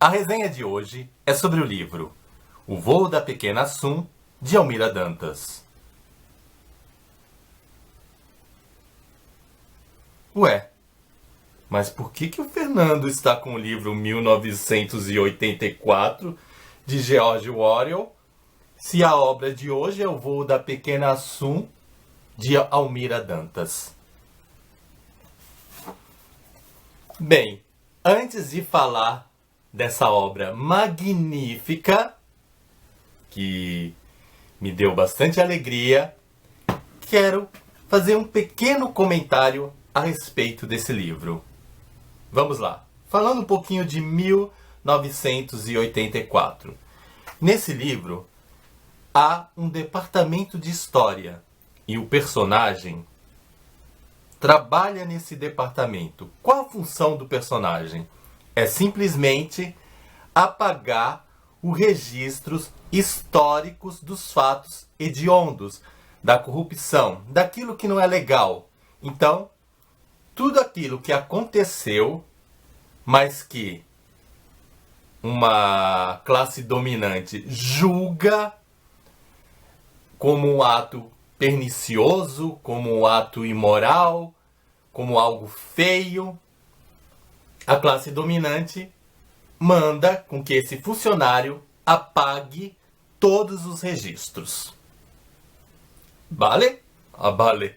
A resenha de hoje é sobre o livro O Voo da Pequena Sum, de Almira Dantas. Ué, mas por que o Fernando está com o livro 1984 de George Orwell, se a obra de hoje é O Voo da Pequena Sum, de Almira Dantas? Bem, antes de falar dessa obra magnífica, que me deu bastante alegria, quero fazer um pequeno comentário a respeito desse livro. Vamos lá. Falando um pouquinho de 1984. Nesse livro, há um departamento de história e o personagem trabalha nesse departamento. Qual a função do personagem? É simplesmente apagar os registros históricos dos fatos hediondos, da corrupção, daquilo que não é legal. Então, tudo aquilo que aconteceu, mas que uma classe dominante julga como um ato pernicioso, como um ato imoral, como algo feio, a classe dominante manda com que esse funcionário apague todos os registros. Vale? Vale.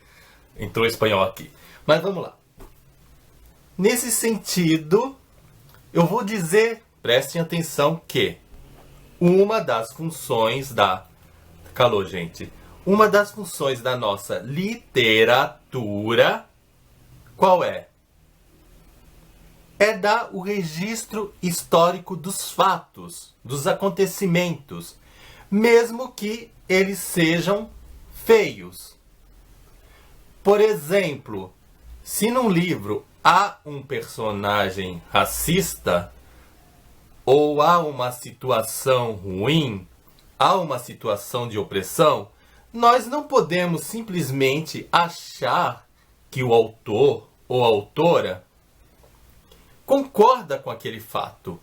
Entrou espanhol aqui. Mas vamos lá. Nesse sentido, eu vou dizer, prestem atenção que uma das funções da... Calou, gente. Uma das funções da nossa literatura, qual é? É dar o registro histórico dos fatos, dos acontecimentos, mesmo que eles sejam feios. Por exemplo, se num livro há um personagem racista, ou há uma situação ruim, há uma situação de opressão, nós não podemos simplesmente achar que o autor ou a autora concorda com aquele fato.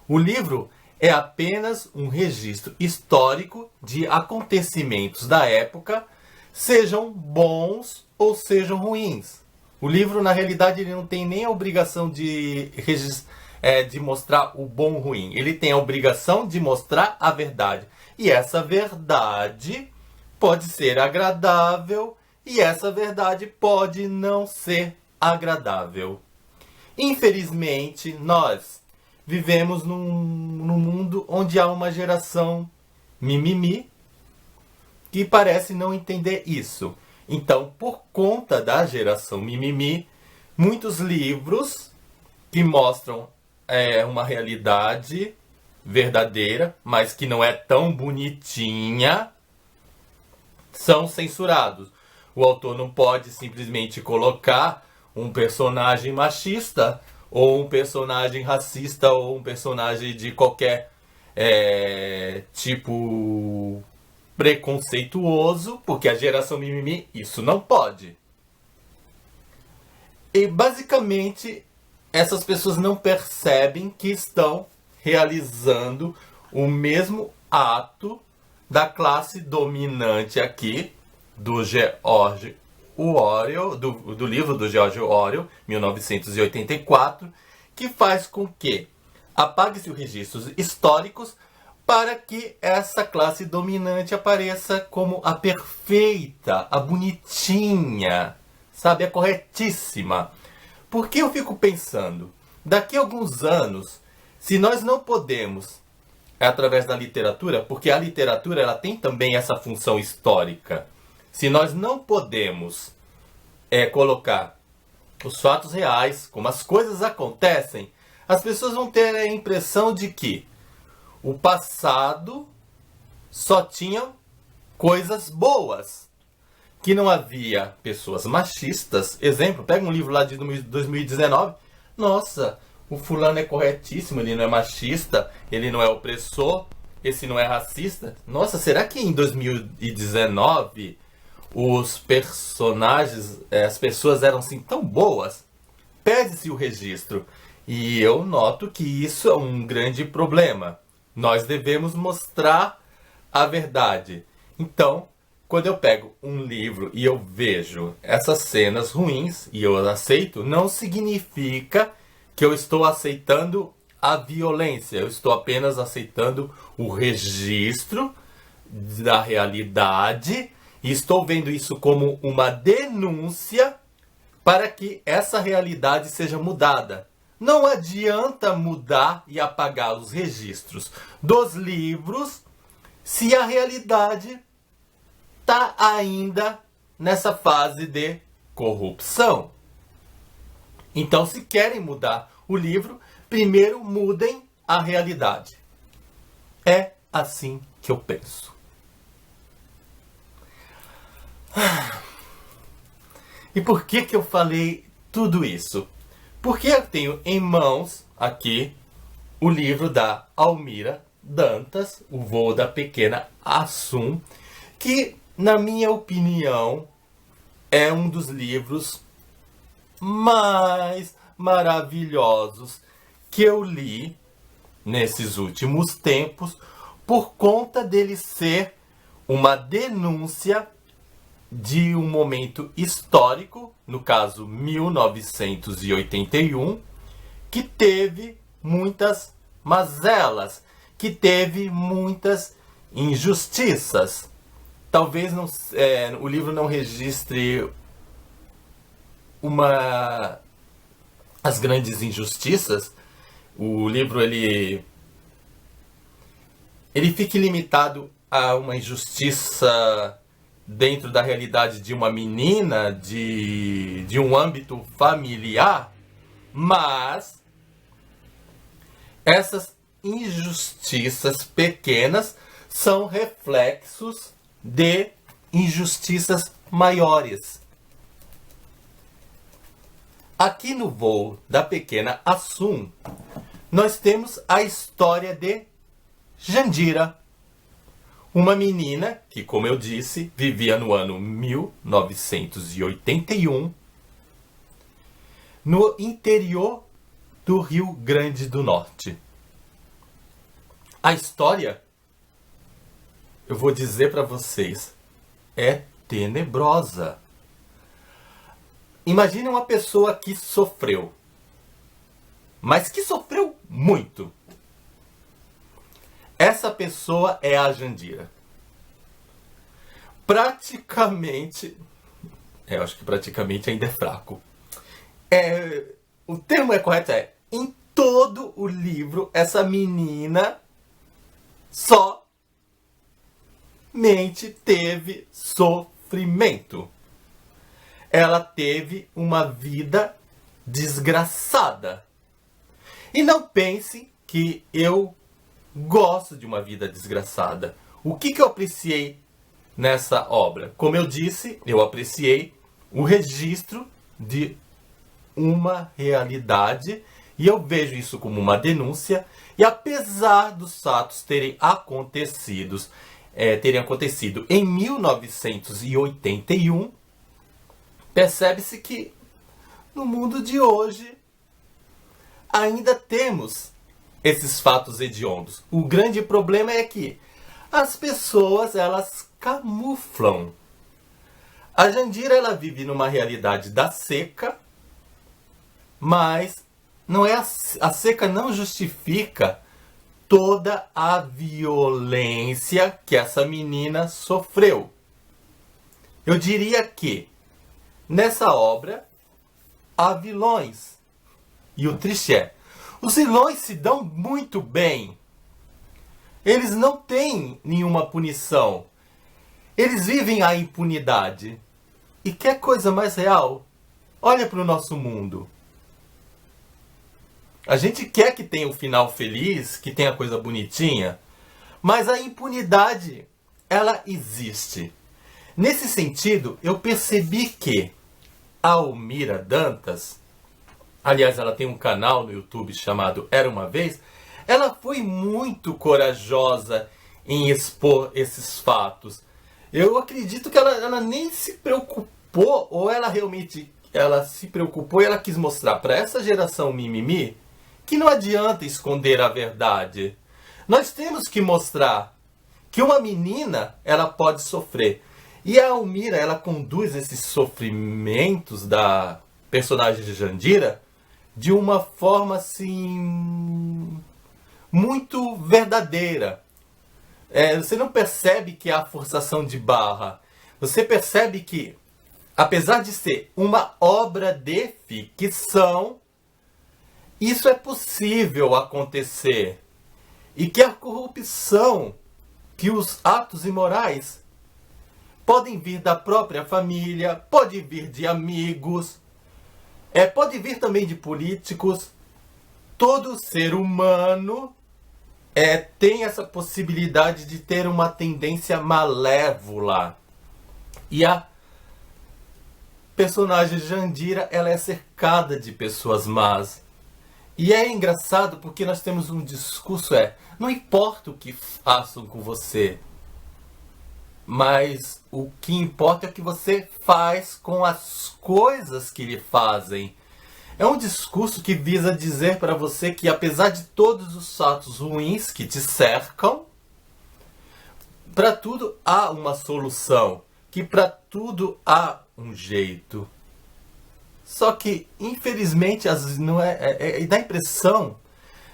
O livro é apenas um registro histórico de acontecimentos da época, sejam bons ou sejam ruins. O livro, na realidade, ele não tem nem a obrigação de mostrar o bom ou ruim. Ele tem a obrigação de mostrar a verdade. E essa verdade pode ser agradável e essa verdade pode não ser agradável. Infelizmente, nós vivemos num mundo onde há uma geração mimimi que parece não entender isso. Então, por conta da geração mimimi, muitos livros que mostram uma realidade verdadeira, mas que não é tão bonitinha, são censurados. O autor não pode simplesmente colocar um personagem machista, ou um personagem racista, ou um personagem de qualquer tipo preconceituoso, porque a geração mimimi isso não pode. E basicamente essas pessoas não percebem que estão realizando o mesmo ato da classe dominante aqui do George Orwell, do livro do George Orwell, 1984, que faz com que apague-se os registros históricos para que essa classe dominante apareça como a perfeita, a bonitinha, sabe, a corretíssima. Porque eu fico pensando, daqui a alguns anos, se nós não podemos, através da literatura, porque a literatura ela tem também essa função histórica, se nós não podemos colocar os fatos reais, como as coisas acontecem, as pessoas vão ter a impressão de que o passado só tinha coisas boas, que não havia pessoas machistas. Exemplo, pega um livro lá de 2019, nossa, o fulano é corretíssimo, ele não é machista, ele não é opressor, esse não é racista. Nossa, será que em 2019 os personagens, as pessoas eram assim tão boas? Perde-se o registro. E eu noto que isso é um grande problema. Nós devemos mostrar a verdade. Então, quando eu pego um livro e eu vejo essas cenas ruins e eu as aceito, não significa que eu estou aceitando a violência. Eu estou apenas aceitando o registro da realidade e estou vendo isso como uma denúncia para que essa realidade seja mudada. Não adianta mudar e apagar os registros dos livros se a realidade está ainda nessa fase de corrupção. Então, se querem mudar o livro, primeiro mudem a realidade. É assim que eu penso. E por que eu falei tudo isso? Porque eu tenho em mãos aqui o livro da Almira Dantas, O Voo da Pequena Assum, que, na minha opinião, é um dos livros mais maravilhosos que eu li nesses últimos tempos, por conta dele ser uma denúncia de um momento histórico, no caso 1981, que teve muitas mazelas, que teve muitas injustiças. Talvez não, o livro não registre as grandes injustiças. O livro ele fica limitado a uma injustiça dentro da realidade de uma menina, de um âmbito familiar, mas essas injustiças pequenas são reflexos de injustiças maiores. Aqui no Voo da Pequena Assum, nós temos a história de Jandira, uma menina que, como eu disse, vivia no ano 1981, no interior do Rio Grande do Norte. A história, eu vou dizer para vocês, é tenebrosa. Imagine uma pessoa que sofreu, mas que sofreu muito. Essa pessoa é a Jandira. Praticamente, eu acho que praticamente ainda é fraco. O termo correto é, em todo o livro, essa menina somente teve sofrimento. Ela teve uma vida desgraçada. E não pense que eu gosto de uma vida desgraçada. O que eu apreciei nessa obra? Como eu disse, eu apreciei o registro de uma realidade e eu vejo isso como uma denúncia. E apesar dos fatos terem acontecido em 1981, percebe-se que no mundo de hoje ainda temos esses fatos hediondos. O grande problema é que as pessoas, elas camuflam. A Jandira, ela vive numa realidade da seca, mas a seca não justifica toda a violência que essa menina sofreu. Eu diria que nessa obra há vilões. E o triste é, os vilões se dão muito bem. Eles não têm nenhuma punição. Eles vivem a impunidade. E quer coisa mais real? Olha para o nosso mundo. A gente quer que tenha um final feliz, que tenha coisa bonitinha, mas a impunidade, ela existe. Nesse sentido, eu percebi que a Almira Dantas, aliás, ela tem um canal no YouTube chamado Era Uma Vez, ela foi muito corajosa em expor esses fatos. Eu acredito que ela nem se preocupou, ou ela realmente se preocupou e ela quis mostrar para essa geração mimimi que não adianta esconder a verdade. Nós temos que mostrar que uma menina, ela pode sofrer. E a Almira, ela conduz esses sofrimentos da personagem de Jandira de uma forma assim muito verdadeira. Você não percebe que há forçação de barra. Você percebe que, apesar de ser uma obra de ficção, isso é possível acontecer. E que a corrupção, que os atos imorais podem vir da própria família, pode vir de amigos, pode vir também de políticos. Todo ser humano tem essa possibilidade de ter uma tendência malévola. E a personagem Jandira, ela é cercada de pessoas más. E é engraçado porque nós temos um discurso, não importa o que façam com você, mas o que importa é o que você faz com as coisas que lhe fazem. É um discurso que visa dizer para você que, apesar de todos os fatos ruins que te cercam, para tudo há uma solução, que para tudo há um jeito. Só que, infelizmente, às vezes não dá a impressão,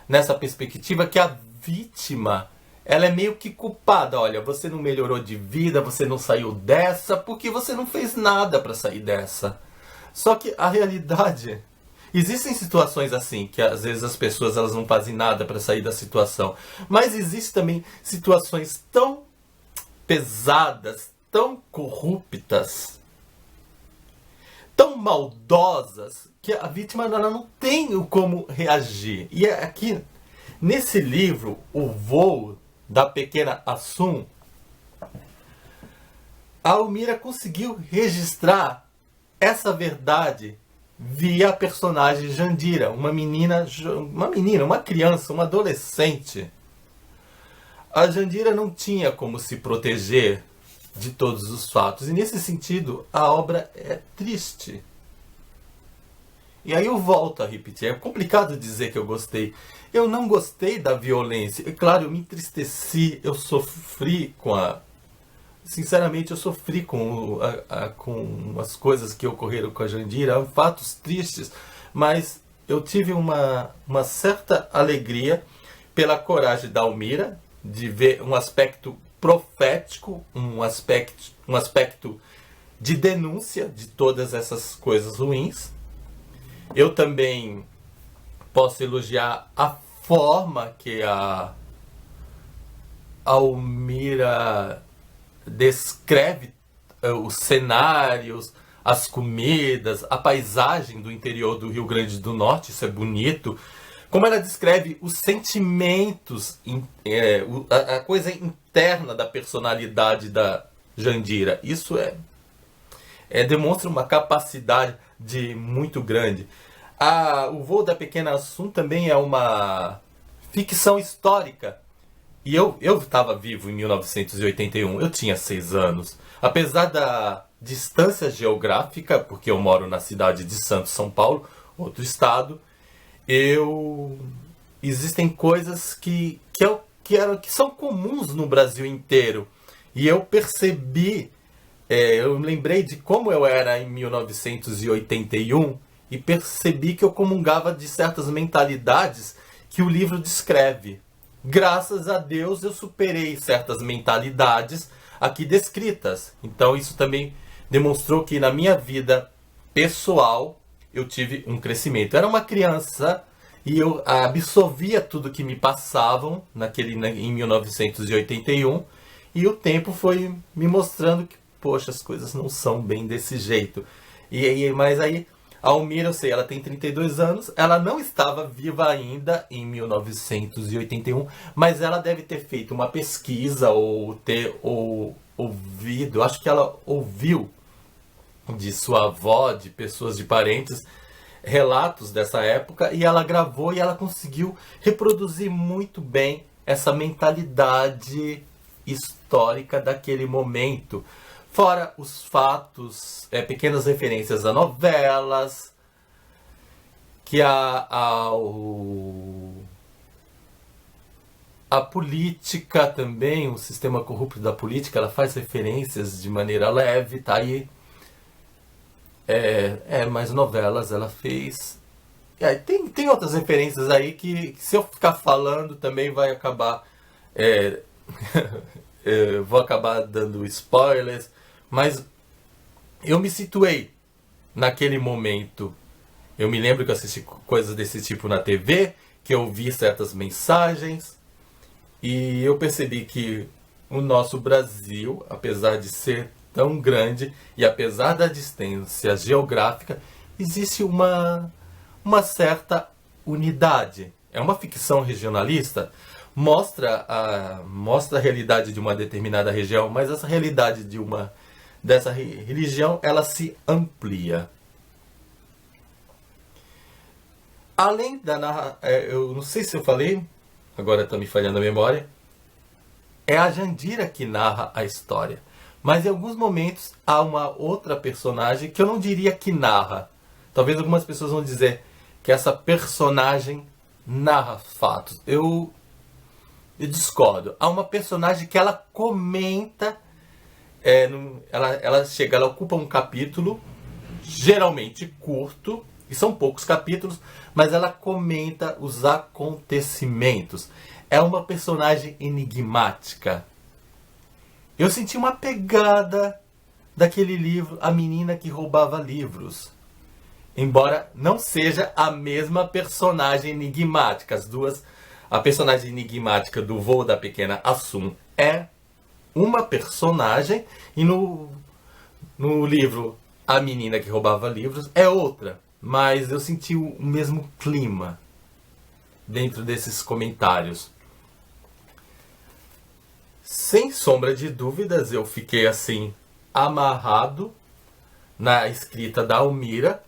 nessa perspectiva, que a vítima, ela é meio que culpada. Olha, você não melhorou de vida, você não saiu dessa, porque você não fez nada para sair dessa. Só que a realidade, existem situações assim, que às vezes as pessoas elas não fazem nada para sair da situação. Mas existem também situações tão pesadas, tão corruptas, tão maldosas, que a vítima ela não tem como reagir. E aqui, nesse livro, O Voo da Pequena Assum, a Almira conseguiu registrar essa verdade via a personagem Jandira, uma criança, uma adolescente. A Jandira não tinha como se proteger de todos os fatos. E nesse sentido, a obra é triste. E aí eu volto a repetir. É complicado dizer que eu gostei. Eu não gostei da violência. É claro, eu me entristeci, eu sofri com a... Sinceramente, eu sofri com as coisas que ocorreram com a Jandira. Fatos tristes. Mas eu tive uma certa alegria pela coragem da Almira de ver um aspecto profético, um aspecto de denúncia de todas essas coisas ruins. Eu também posso elogiar a forma que a Almira descreve os cenários, as comidas, a paisagem do interior do Rio Grande do Norte. Isso é bonito. Como ela descreve os sentimentos, a coisa interna da personalidade da Jandira. Isso demonstra uma capacidade muito grande. O Voo da Pequena Assum também é uma ficção histórica. E eu estava vivo em 1981, eu tinha 6 anos. Apesar da distância geográfica, porque eu moro na cidade de Santos, São Paulo, outro estado, existem coisas que são comuns no Brasil inteiro. E eu percebi, eu lembrei de como eu era em 1981 e percebi que eu comungava de certas mentalidades que o livro descreve. Graças a Deus eu superei certas mentalidades aqui descritas. Então isso também demonstrou que na minha vida pessoal eu tive um crescimento. Eu era uma criança e eu absorvia tudo que me passavam em 1981 e o tempo foi me mostrando que, poxa, as coisas não são bem desse jeito. Mas aí a Almira, eu sei, ela tem 32 anos, ela não estava viva ainda em 1981, mas ela deve ter feito uma pesquisa ou ter ouvido, acho que ela ouviu de sua avó, de pessoas, de parentes, relatos dessa época, e ela gravou e ela conseguiu reproduzir muito bem essa mentalidade histórica daquele momento. Fora os fatos, pequenas referências a novelas. que a política também, o sistema corrupto da política, ela faz referências de maneira leve, tá aí. Mais novelas ela fez. E aí tem outras referências aí que se eu ficar falando também vai acabar. Vou acabar dando spoilers, mas eu me situei naquele momento. Eu me lembro que eu assisti coisas desse tipo na TV, que eu vi certas mensagens, e eu percebi que o nosso Brasil, apesar de ser tão grande e apesar da distância geográfica, existe uma certa unidade. É uma ficção regionalista, mostra a realidade de uma determinada região, mas essa realidade dessa religião, ela se amplia. Além da eu não sei se eu falei, agora está me falhando a memória, é a Jandira que narra a história. Mas em alguns momentos há uma outra personagem que eu não diria que narra. Talvez algumas pessoas vão dizer que essa personagem narra fatos. Eu discordo. Há uma personagem que ela comenta, ela ocupa um capítulo, geralmente curto, e são poucos capítulos, mas ela comenta os acontecimentos. É uma personagem enigmática. Eu senti uma pegada daquele livro, A Menina que Roubava Livros. Embora não seja a mesma personagem enigmática. A personagem enigmática do Voo da Pequena Assum é uma personagem, e no livro A Menina que Roubava Livros é outra. Mas eu senti o mesmo clima dentro desses comentários. Sem sombra de dúvidas, eu fiquei assim, amarrado na escrita da Almira.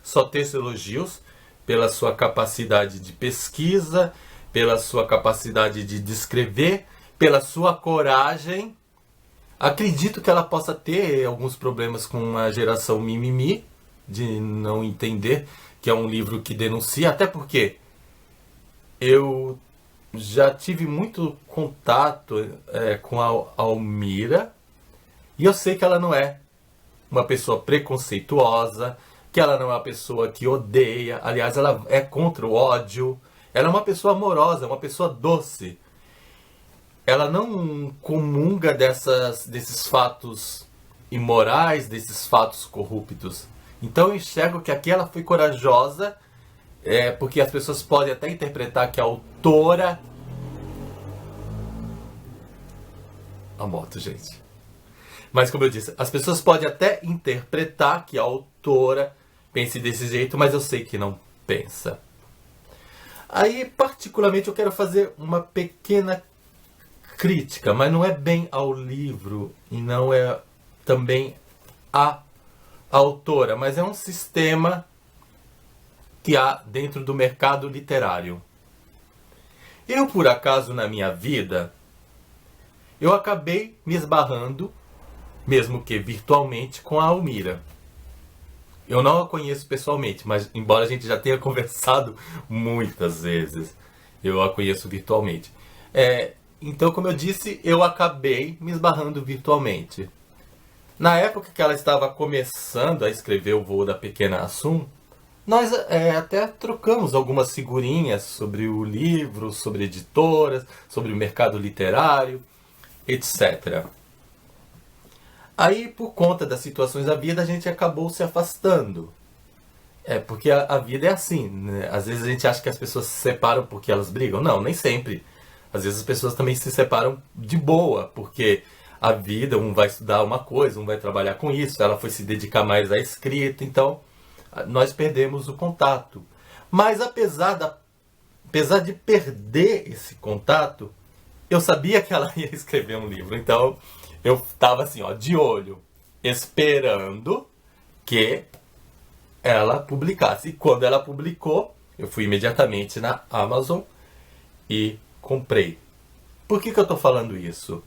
Só teço elogios pela sua capacidade de pesquisa, pela sua capacidade de descrever, pela sua coragem. Acredito que ela possa ter alguns problemas com a geração mimimi, de não entender que é um livro que denuncia, até porque eu já tive muito contato com a Almira, e eu sei que ela não é uma pessoa preconceituosa, que ela não é uma pessoa que odeia, aliás, ela é contra o ódio, ela é uma pessoa amorosa, uma pessoa doce. Ela não comunga desses fatos imorais, desses fatos corruptos. Então eu enxergo que aqui ela foi corajosa, porque as pessoas podem até interpretar que a autora... A moto, gente. Mas como eu disse, as pessoas podem até interpretar que a autora pense desse jeito, mas eu sei que não pensa. Aí, particularmente, eu quero fazer uma pequena crítica, mas não é bem ao livro e não é também a autora, mas é um sistema que há dentro do mercado literário. Eu, por acaso, na minha vida, eu acabei me esbarrando, mesmo que virtualmente, com a Almira. Eu não a conheço pessoalmente, mas embora a gente já tenha conversado muitas vezes, eu a conheço virtualmente. Então, como eu disse, eu acabei me esbarrando virtualmente. Na época que ela estava começando a escrever O Voo da Pequena Assum, nós até trocamos algumas figurinhas sobre o livro, sobre editoras, sobre o mercado literário, etc. Aí, por conta das situações da vida, a gente acabou se afastando. Porque a vida é assim, né? Às vezes a gente acha que as pessoas se separam porque elas brigam. Não, nem sempre. Às vezes as pessoas também se separam de boa, porque a vida, um vai estudar uma coisa, um vai trabalhar com isso, ela foi se dedicar mais à escrita, então nós perdemos o contato. Mas apesar de perder esse contato, eu sabia que ela ia escrever um livro, então eu estava assim, de olho, esperando que ela publicasse. E quando ela publicou, eu fui imediatamente na Amazon e comprei. Por que eu estou falando isso?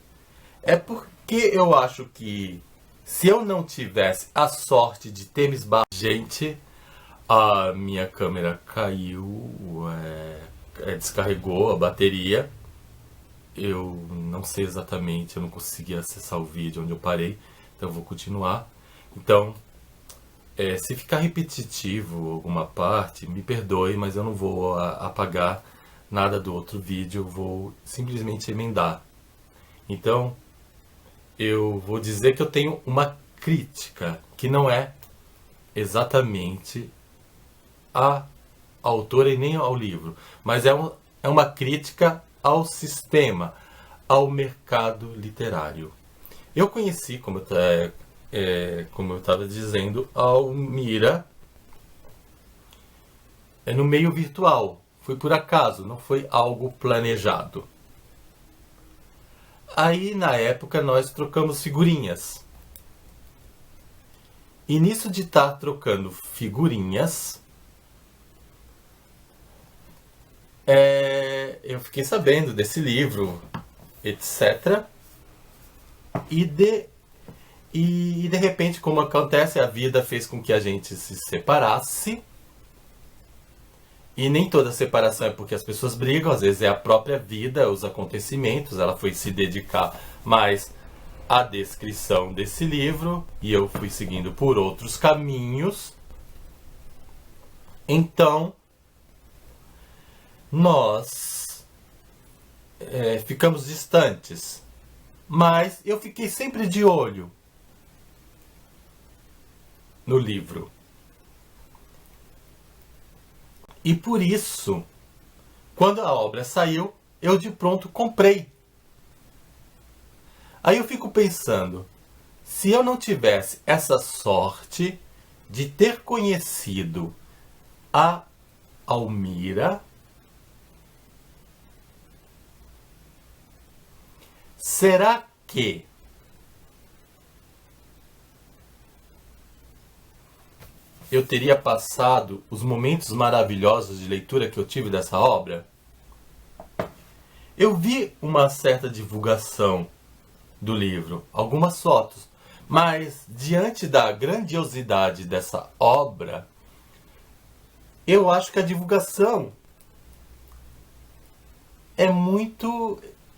É porque eu acho que se eu não tivesse a sorte de ter me esbarrado, gente, A minha câmera caiu, descarregou a bateria. Eu não sei exatamente, eu não consegui acessar o vídeo onde eu parei, então eu vou continuar. Então, se ficar repetitivo alguma parte, me perdoe, mas eu não vou apagar nada do outro vídeo, eu vou simplesmente emendar. Então, eu vou dizer que eu tenho uma crítica, que não é exatamente a autora e nem ao livro, mas é uma crítica ao sistema, ao mercado literário. Eu conheci, como eu estava dizendo, a Almira no meio virtual. Foi por acaso, não foi algo planejado. Aí, na época, nós trocamos figurinhas. E nisso de estar trocando figurinhas, eu fiquei sabendo desse livro, etc. E de repente, como acontece, a vida fez com que a gente se separasse. E nem toda separação é porque as pessoas brigam, às vezes é a própria vida, os acontecimentos. Ela foi se dedicar mais à descrição desse livro e eu fui seguindo por outros caminhos. Então, nós ficamos distantes. Mas eu fiquei sempre de olho no livro. E por isso, quando a obra saiu, eu de pronto comprei. Aí eu fico pensando, se eu não tivesse essa sorte de ter conhecido a Almira, será que eu teria passado os momentos maravilhosos de leitura que eu tive dessa obra? Eu vi uma certa divulgação do livro, algumas fotos, mas diante da grandiosidade dessa obra, eu acho que a divulgação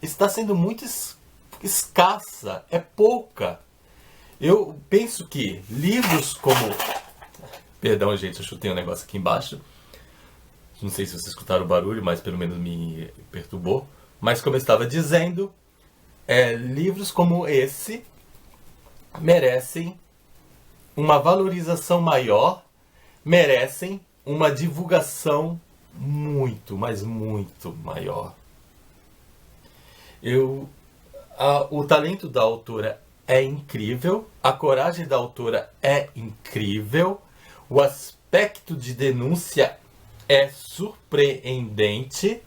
está sendo muito escassa, é pouca. Eu penso que livros como... Perdão, gente, eu chutei um negócio aqui embaixo. Não sei se vocês escutaram o barulho, mas pelo menos me perturbou. Mas como eu estava dizendo, livros como esse merecem uma valorização maior, merecem uma divulgação muito, mas muito maior. O talento da autora é incrível, a coragem da autora é incrível, o aspecto de denúncia é surpreendente.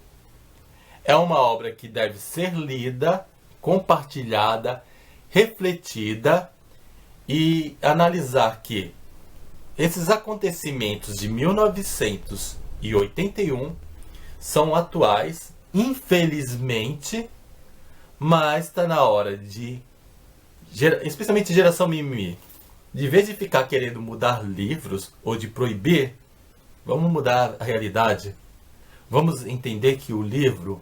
É uma obra que deve ser lida, compartilhada, refletida e analisar que esses acontecimentos de 1981 são atuais, infelizmente, mas está na hora de, especialmente geração mimimi, de vez de ficar querendo mudar livros ou de proibir, vamos mudar a realidade. Vamos entender que o livro,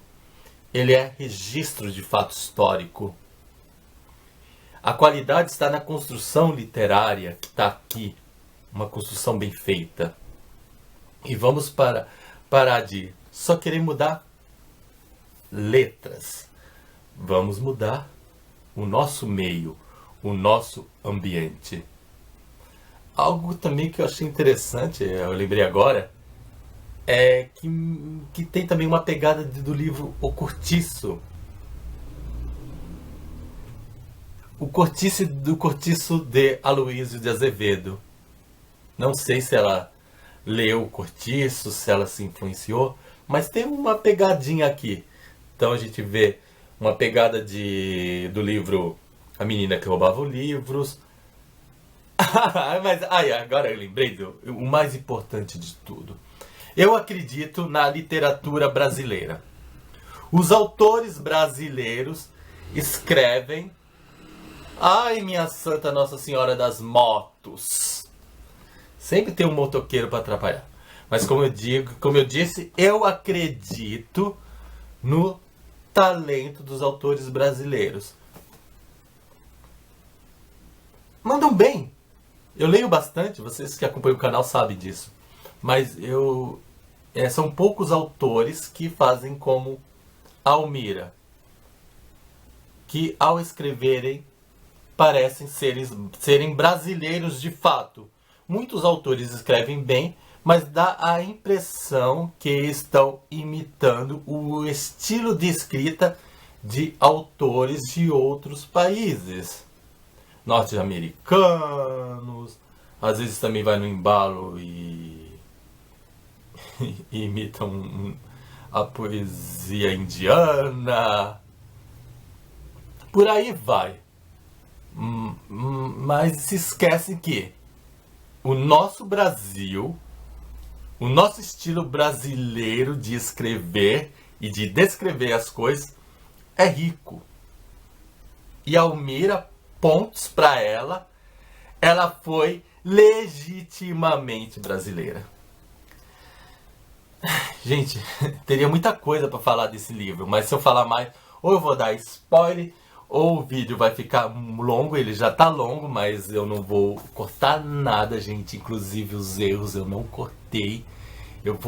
ele é registro de fato histórico. A qualidade está na construção literária que está aqui, uma construção bem feita. E vamos parar de só querer mudar letras. Vamos mudar o nosso meio, o nosso ambiente. Algo também que eu achei interessante, eu lembrei agora, é que tem também uma pegada do livro O Cortiço. O Cortiço do Cortiço de Aloísio de Azevedo. Não sei se ela leu o Cortiço, se ela se influenciou, mas tem uma pegadinha aqui. Então a gente vê uma pegada do livro A Menina que Roubava Livros. Mas agora eu lembrei o mais importante de tudo. Eu acredito na literatura brasileira. Os autores brasileiros escrevem... Ai, minha Santa Nossa Senhora das Motos! Sempre tem um motoqueiro para atrapalhar. Mas como eu disse, eu acredito no talento dos autores brasileiros. Mandam bem. Eu leio bastante, vocês que acompanham o canal sabem disso. Mas são poucos autores que fazem como Almira, que ao escreverem parecem serem brasileiros de fato. Muitos autores escrevem bem, mas dá a impressão que estão imitando o estilo de escrita de autores de outros países. Norte-americanos, às vezes também vai no embalo e imitam a poesia indiana. Por aí vai. Mas se esquecem que o nosso Brasil, o nosso estilo brasileiro de escrever e de descrever as coisas é rico. E Almira, pontos para ela foi legitimamente brasileira. Gente, teria muita coisa para falar desse livro, mas se eu falar mais, ou eu vou dar spoiler, ou o vídeo vai ficar longo. Ele já tá longo, mas eu não vou cortar nada, gente. Inclusive os erros eu não cortei. Eu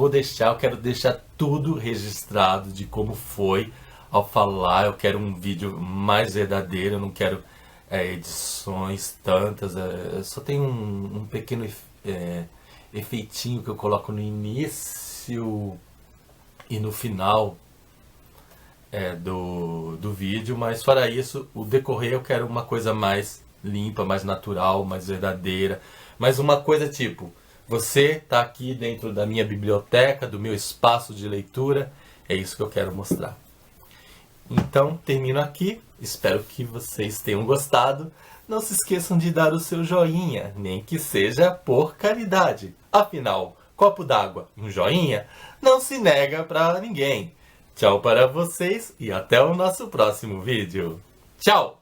quero deixar tudo registrado de como foi ao falar. Eu quero um vídeo mais verdadeiro, eu não quero edições tantas. Só tem um pequeno efeitinho que eu coloco no início e no final do vídeo, mas fora isso, o decorrer eu quero uma coisa mais limpa, mais natural, mais verdadeira, mas uma coisa tipo, você está aqui dentro da minha biblioteca, do meu espaço de leitura, é isso que eu quero mostrar. Então, termino aqui, espero que vocês tenham gostado. Não se esqueçam de dar o seu joinha, nem que seja por caridade. Afinal, copo d'água e um joinha não se nega para ninguém. Tchau para vocês e até o nosso próximo vídeo. Tchau!